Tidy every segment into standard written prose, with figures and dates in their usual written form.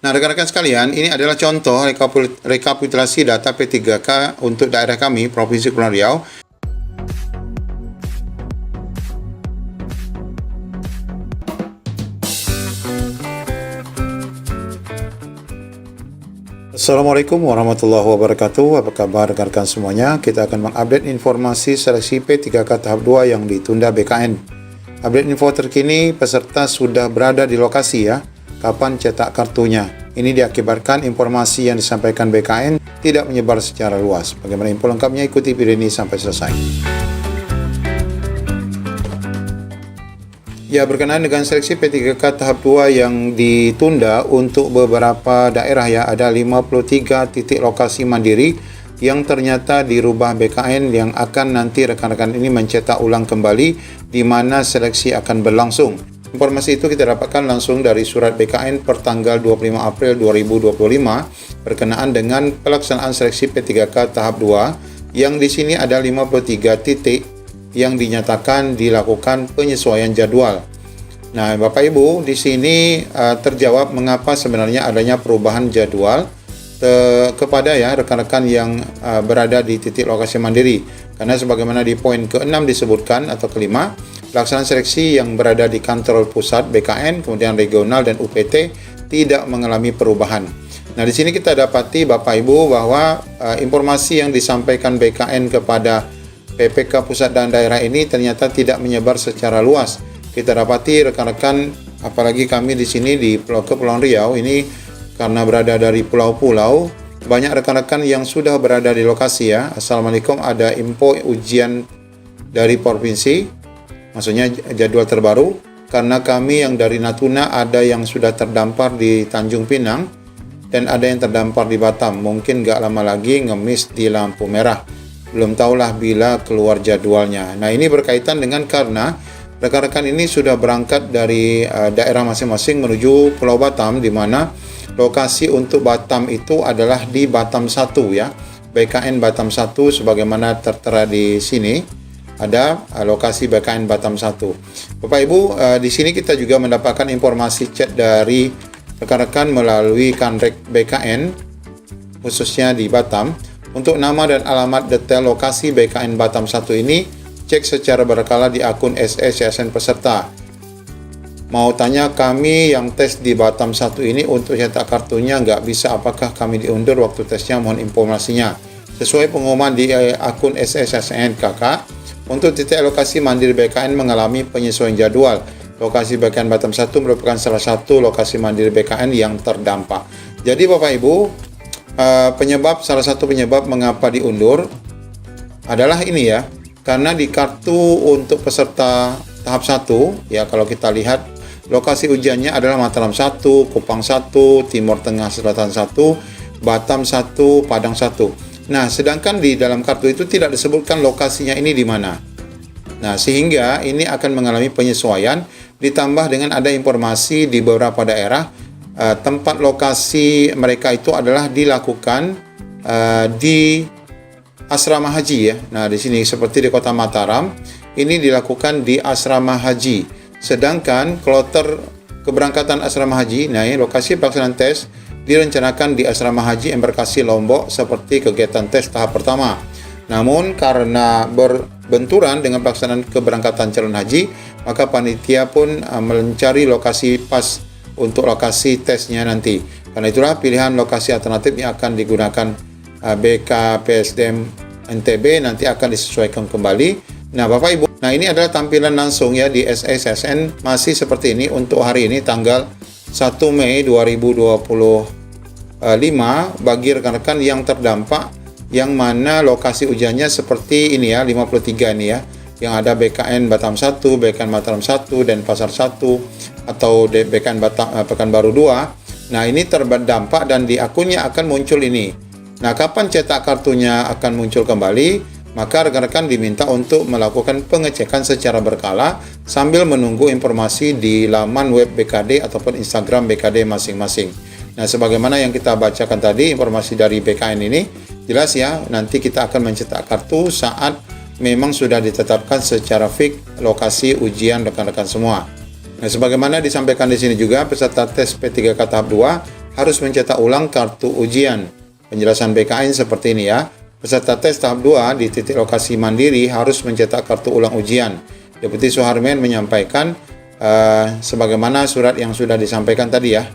Nah, rekan-rekan sekalian, ini adalah contoh rekapitulasi data P3K untuk daerah kami, Provinsi Kepulauan Riau. Assalamualaikum warahmatullahi wabarakatuh. Apa kabar rekan-rekan semuanya? Kita akan mengupdate informasi seleksi P3K tahap 2 yang ditunda BKN. Update info terkini, peserta sudah berada di lokasi ya. Kapan cetak kartunya? Ini diakibatkan informasi yang disampaikan BKN tidak menyebar secara luas. Bagaimana info lengkapnya? Ikuti video ini sampai selesai. Ya, berkenaan dengan seleksi P3K tahap 2 yang ditunda untuk beberapa daerah ya, ada 53 titik lokasi mandiri yang ternyata dirubah BKN yang akan nanti rekan-rekan ini mencetak ulang kembali di mana seleksi akan berlangsung. Informasi itu kita dapatkan langsung dari surat BKN pertanggal 25 April 2025 berkenaan dengan pelaksanaan seleksi P3K tahap 2 yang di sini ada 53 titik yang dinyatakan dilakukan penyesuaian jadwal. Nah, Bapak Ibu, di sini terjawab mengapa sebenarnya adanya perubahan jadwal kepada ya rekan-rekan yang berada di titik lokasi mandiri. Karena sebagaimana di poin ke-6 disebutkan atau kelima, pelaksanaan seleksi yang berada di kantor pusat BKN, kemudian regional dan UPT tidak mengalami perubahan. Nah, di sini kita dapati Bapak Ibu bahwa informasi yang disampaikan BKN kepada PPK pusat dan daerah ini ternyata tidak menyebar secara luas. Kita dapati rekan-rekan, apalagi kami di sini di Kepulauan Riau ini karena berada dari pulau-pulau, banyak rekan-rekan yang sudah berada di lokasi ya. Assalamualaikum, ada info ujian dari provinsi, maksudnya jadwal terbaru, karena kami yang dari Natuna ada yang sudah terdampar di Tanjung Pinang dan ada yang terdampar di Batam. Mungkin gak lama lagi ngemis di lampu merah. Belum tahulah bila keluar jadwalnya. Nah, ini berkaitan dengan karena rekan-rekan ini sudah berangkat dari daerah masing-masing menuju Pulau Batam, di mana lokasi untuk Batam itu adalah di Batam 1 ya. BKN Batam 1 sebagaimana tertera di sini. Ada lokasi BKN Batam 1. Bapak Ibu, di sini kita juga mendapatkan informasi chat dari rekan-rekan melalui Kanrek BKN khususnya di Batam. Untuk nama dan alamat detail lokasi BKN Batam 1 ini cek secara berkala di akun SSSN peserta. Mau tanya, kami yang tes di Batam 1 ini untuk cetak kartunya nggak bisa, apakah kami diundur waktu tesnya? Mohon informasinya. Sesuai pengumuman di akun SSSN kakak, untuk titik lokasi mandiri BKN mengalami penyesuaian jadwal. Lokasi BKN Batam 1 merupakan salah satu lokasi mandiri BKN yang terdampak. Jadi Bapak Ibu, salah satu penyebab mengapa diundur adalah ini ya, karena di kartu untuk peserta tahap 1 ya, kalau kita lihat lokasi ujiannya adalah Mataram 1, Kupang 1, Timur Tengah Selatan 1, Batam 1, Padang 1. Nah, sedangkan di dalam kartu itu tidak disebutkan lokasinya ini di mana. Nah, sehingga ini akan mengalami penyesuaian, ditambah dengan ada informasi di beberapa daerah tempat lokasi mereka itu adalah dilakukan di asrama haji ya. Nah, di sini seperti di Kota Mataram, ini dilakukan di asrama haji. Sedangkan kloter keberangkatan asrama haji, nah ini lokasi pelaksanaan tes direncanakan di asrama haji Embarkasi Lombok seperti kegiatan tes tahap pertama. Namun karena berbenturan dengan pelaksanaan keberangkatan calon haji, maka panitia pun mencari lokasi pas untuk lokasi tesnya nanti. Karena itulah pilihan lokasi alternatif yang akan digunakan BKPSDM NTB nanti akan disesuaikan kembali. Nah, Bapak Ibu, nah ini adalah tampilan langsung ya di SSSN masih seperti ini untuk hari ini tanggal 1 Mei 2025 bagi rekan-rekan yang terdampak yang mana lokasi ujiannya seperti ini ya, 53 ini ya, yang ada BKN Batam 1, BKN Mataram 1, Denpasar 1 atau BKN Pekanbaru 2. Nah, ini terdampak dan di akunnya akan muncul ini. Nah, kapan cetak kartunya akan muncul kembali? Maka rekan-rekan diminta untuk melakukan pengecekan secara berkala sambil menunggu informasi di laman web BKD ataupun Instagram BKD masing-masing. Nah, sebagaimana yang kita bacakan tadi, informasi dari BKN ini jelas ya, nanti kita akan mencetak kartu saat memang sudah ditetapkan secara fix lokasi ujian rekan-rekan semua. Nah, sebagaimana disampaikan di sini juga, peserta tes P3K tahap 2 harus mencetak ulang kartu ujian. Penjelasan BKN seperti ini ya. Peserta tes tahap 2 di titik lokasi mandiri harus mencetak kartu ulang ujian. Deputi Suharmen menyampaikan sebagaimana surat yang sudah disampaikan tadi ya.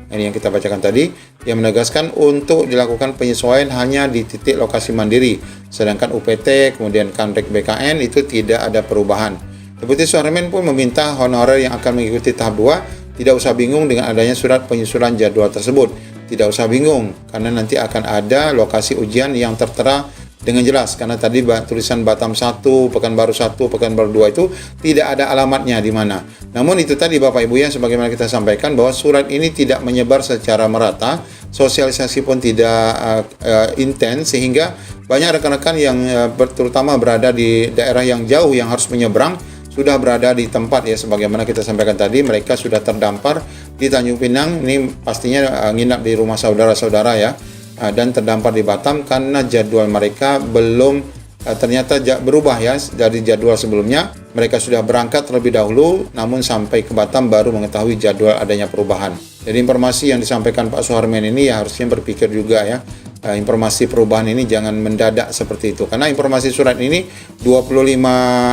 Ini yang kita bacakan tadi, yang menegaskan untuk dilakukan penyesuaian hanya di titik lokasi mandiri, sedangkan UPT kemudian Kanrek BKN itu tidak ada perubahan. Deputi Suharmen pun meminta honorer yang akan mengikuti tahap 2 tidak usah bingung dengan adanya surat penyusulan jadwal tersebut. Tidak usah bingung, karena nanti akan ada lokasi ujian yang tertera dengan jelas. Karena tadi tulisan Batam 1, Pekanbaru 1, Pekanbaru 2 itu tidak ada alamatnya di mana. Namun itu tadi Bapak Ibu ya, sebagaimana kita sampaikan bahwa surat ini tidak menyebar secara merata, sosialisasi pun tidak intens, sehingga banyak rekan-rekan yang terutama berada di daerah yang jauh yang harus menyeberang, sudah berada di tempat ya, sebagaimana kita sampaikan tadi, mereka sudah terdampar di Tanjung Pinang. Ini pastinya nginap di rumah saudara-saudara ya, dan terdampar di Batam karena jadwal mereka belum ternyata berubah ya dari jadwal sebelumnya. Mereka sudah berangkat terlebih dahulu, namun sampai ke Batam baru mengetahui jadwal adanya perubahan. Jadi informasi yang disampaikan Pak Suharmen ini ya harusnya berpikir juga ya, informasi perubahan ini jangan mendadak seperti itu, karena informasi surat ini 25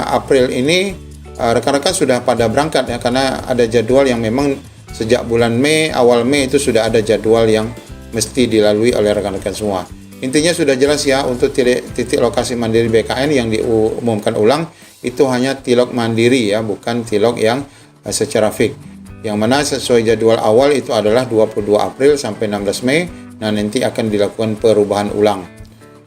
April ini rekan-rekan sudah pada berangkat ya, karena ada jadwal yang memang sejak bulan Mei, awal Mei itu sudah ada jadwal yang mesti dilalui oleh rekan-rekan semua. Intinya sudah jelas ya, untuk titik lokasi mandiri BKN yang diumumkan ulang itu hanya tilok mandiri ya, bukan tilok yang secara fix. Yang mana sesuai jadwal awal itu adalah 22 April sampai 16 Mei, nah nanti akan dilakukan perubahan ulang.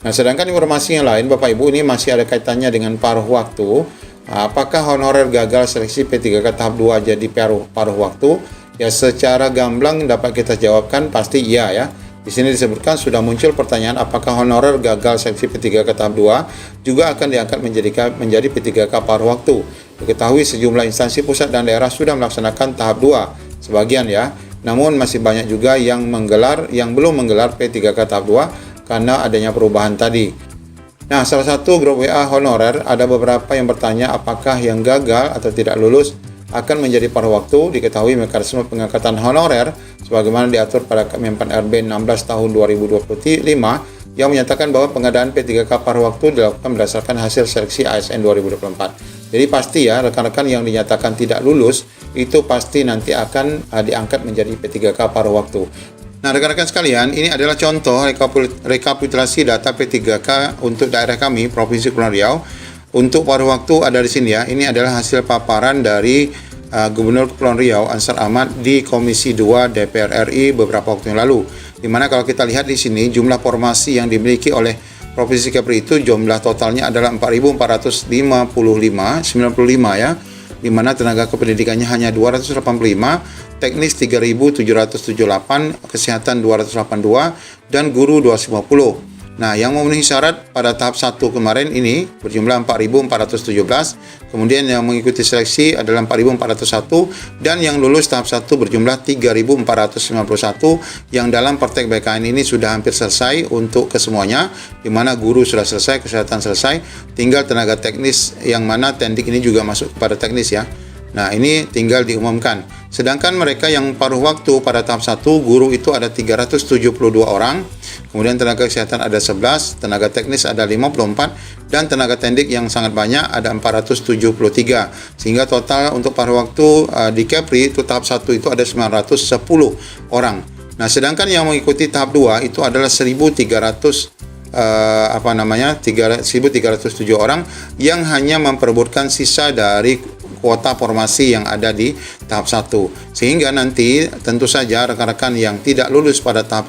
Nah, sedangkan informasi yang lain Bapak Ibu, ini masih ada kaitannya dengan paruh waktu. Apakah honorer gagal seleksi P3K tahap 2 jadi paruh waktu? Ya, secara gamblang dapat kita jawabkan pasti iya ya. Di sini disebutkan sudah muncul pertanyaan apakah honorer gagal seleksi P3K tahap 2 juga akan diangkat menjadi P3K paruh waktu. Diketahui sejumlah instansi pusat dan daerah sudah melaksanakan tahap 2 sebagian ya. Namun masih banyak juga yang belum menggelar P3K tahap 2 karena adanya perubahan tadi. Nah, salah satu grup WA honorer ada beberapa yang bertanya apakah yang gagal atau tidak lulus akan menjadi paruh waktu. Diketahui mekanisme pengangkatan honorer sebagaimana diatur pada Kemenpan RB 16 tahun 2025 yang menyatakan bahwa pengadaan P3K paruh waktu dilakukan berdasarkan hasil seleksi ASN 2024. Jadi pasti ya, rekan-rekan yang dinyatakan tidak lulus itu pasti nanti akan diangkat menjadi P3K paruh waktu. Nah, rekan-rekan sekalian, ini adalah contoh rekapitulasi data P3K untuk daerah kami, Provinsi Kepulauan Riau. Untuk paruh waktu ada di sini ya. Ini adalah hasil paparan dari Gubernur Kepulauan Riau Ansar Ahmad di Komisi 2 DPR RI beberapa waktu yang lalu. Di mana kalau kita lihat di sini jumlah formasi yang dimiliki oleh Provinsi Kepri itu jumlah totalnya adalah 4.495 ya. Di mana tenaga kependidikannya hanya 285, teknis 3.778, kesehatan 282, dan guru 250. Nah, yang memenuhi syarat pada tahap 1 kemarin ini berjumlah 4.417, kemudian yang mengikuti seleksi adalah 4.401, dan yang lulus tahap 1 berjumlah 3.491, yang dalam praktek BKN ini sudah hampir selesai untuk kesemuanya, di mana guru sudah selesai, kesehatan selesai, tinggal tenaga teknis yang mana tendik ini juga masuk kepada teknis ya. Nah, ini tinggal diumumkan. Sedangkan mereka yang paruh waktu pada tahap 1, guru itu ada 372 orang, kemudian tenaga kesehatan ada 11, tenaga teknis ada 54, dan tenaga tendik yang sangat banyak ada 473. Sehingga total untuk paruh waktu di Kepri itu tahap 1 itu ada 910 orang. Nah, sedangkan yang mengikuti tahap 2 itu adalah 1.307 orang yang hanya memperebutkan sisa dari kuota formasi yang ada di tahap 1. Sehingga nanti tentu saja rekan-rekan yang tidak lulus pada tahap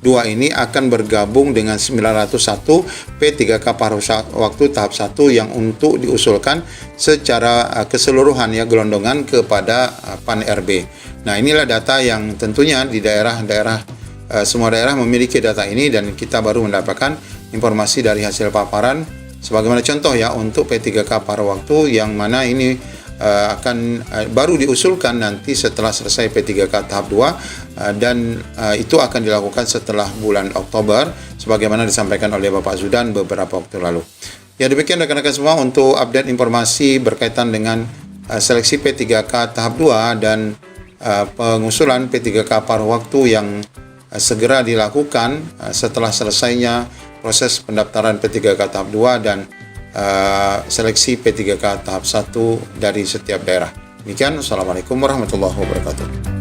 2 ini akan bergabung dengan 901 P3K paruh waktu tahap 1 yang untuk diusulkan secara keseluruhan ya, gelondongan kepada PAN RB. Nah, inilah data yang tentunya di daerah-daerah semua daerah memiliki data ini, dan kita baru mendapatkan informasi dari hasil paparan sebagaimana contoh ya untuk P3K paruh waktu yang mana ini akan baru diusulkan nanti setelah selesai P3K tahap 2 dan itu akan dilakukan setelah bulan Oktober sebagaimana disampaikan oleh Bapak Zudan beberapa waktu lalu. Ya, demikian rekan-rekan semua untuk update informasi berkaitan dengan seleksi P3K tahap 2 dan pengusulan P3K paruh waktu yang segera dilakukan setelah selesainya proses pendaftaran P3K tahap 2 dan seleksi P3K tahap 1 dari setiap daerah. Demikian, Assalamualaikum warahmatullahi wabarakatuh.